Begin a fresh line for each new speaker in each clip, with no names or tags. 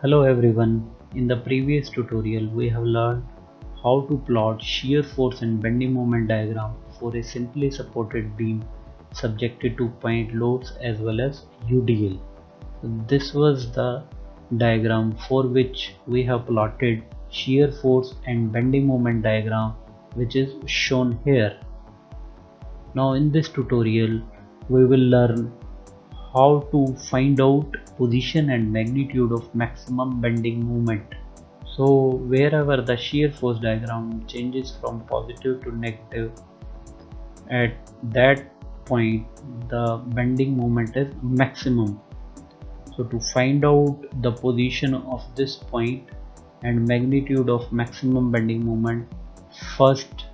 Hello everyone, in the previous tutorial we have learned how to plot shear force and bending moment diagram for a simply supported beam subjected to point loads as well as UDL. This was the diagram for which we have plotted shear force and bending moment diagram, which is shown here. Now in this tutorial we will learn how to find out position and magnitude of maximum bending moment. So wherever the shear force diagram changes from positive to negative, at that point the bending moment is maximum. So to find out the position of this point and magnitude of maximum bending moment, first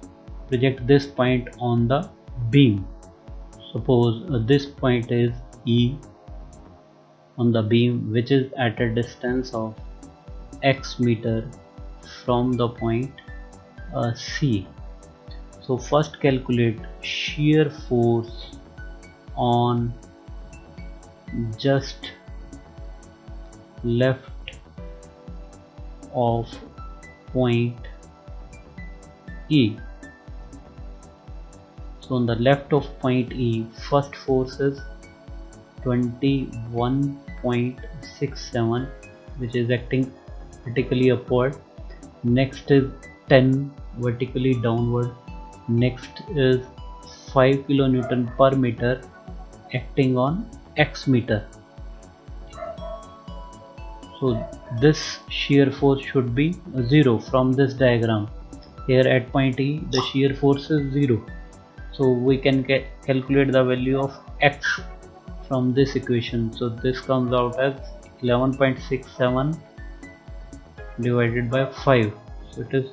project this point on the beam. Suppose this point is E on the beam, which is at a distance of x meter from the point C. So first calculate shear force on just left of point E. So on the left of point E, first force is 21.67, which is acting vertically upward. Next is 10 vertically downward. Next is 5 kilonewton per meter acting on x meter. So this shear force should be 0 from this diagram. Here at point E the shear force is 0. So we can calculate the value of x from this equation. So this comes out as 11.67 divided by 5. So it is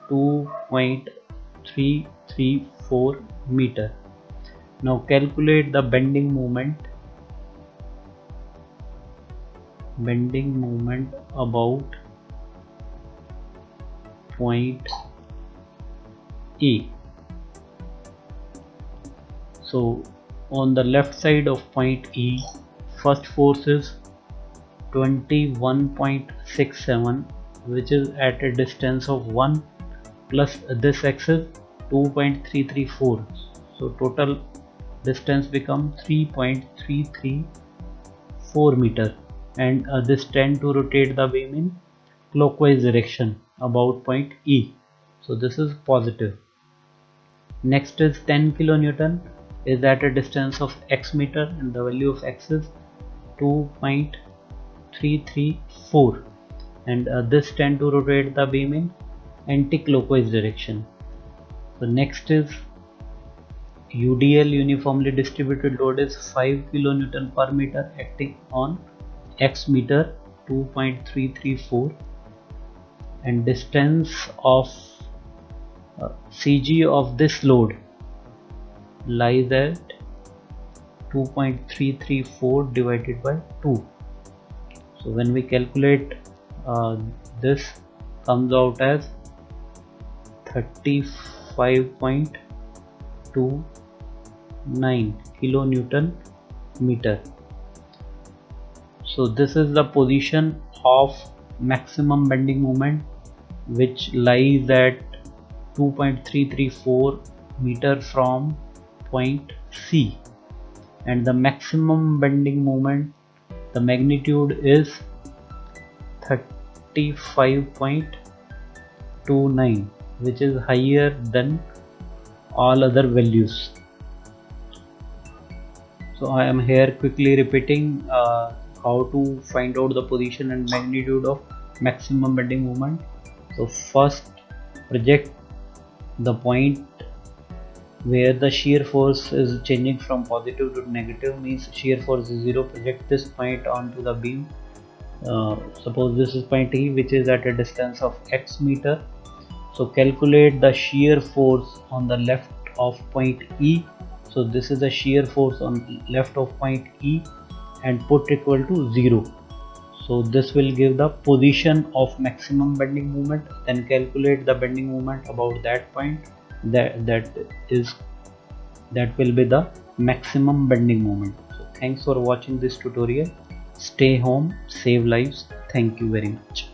2.334 meter. Now calculate the bending moment. Bending moment about point E. So on the left side of point E, first force is 21.67, which is at a distance of 1 plus this x is 2.334. So total distance becomes 3.334 meter, and this tend to rotate the beam in clockwise direction about point E. So this is positive. Next is 10 kilonewton is at a distance of x meter, and the value of x is 2.334, and this tend to rotate the beam in anti-clockwise direction. So next is UDL, uniformly distributed load, is 5 kilonewton per meter acting on x meter, 2.334, and distance of CG of this load lies at 2.334 divided by 2. So when we calculate this comes out as 35.29 kilonewton meter. So this is the position of maximum bending moment, which lies at 2.334 meter from point C, and the maximum bending moment, the magnitude is 35.29, which is higher than all other values. So I am here quickly repeating how to find out the position and magnitude of maximum bending moment. So first project the point where the shear force is changing from positive to negative, means shear force is 0. Project this point onto the beam. Suppose this is point E, which is at a distance of x meter. So calculate the shear force on the left of point E. So this is the shear force on left of point E, and put equal to 0. So this will give the position of maximum bending moment. Then calculate the bending moment about that point. That will be the maximum bending moment. So thanks for watching this tutorial. Stay home, save lives. Thank you very much.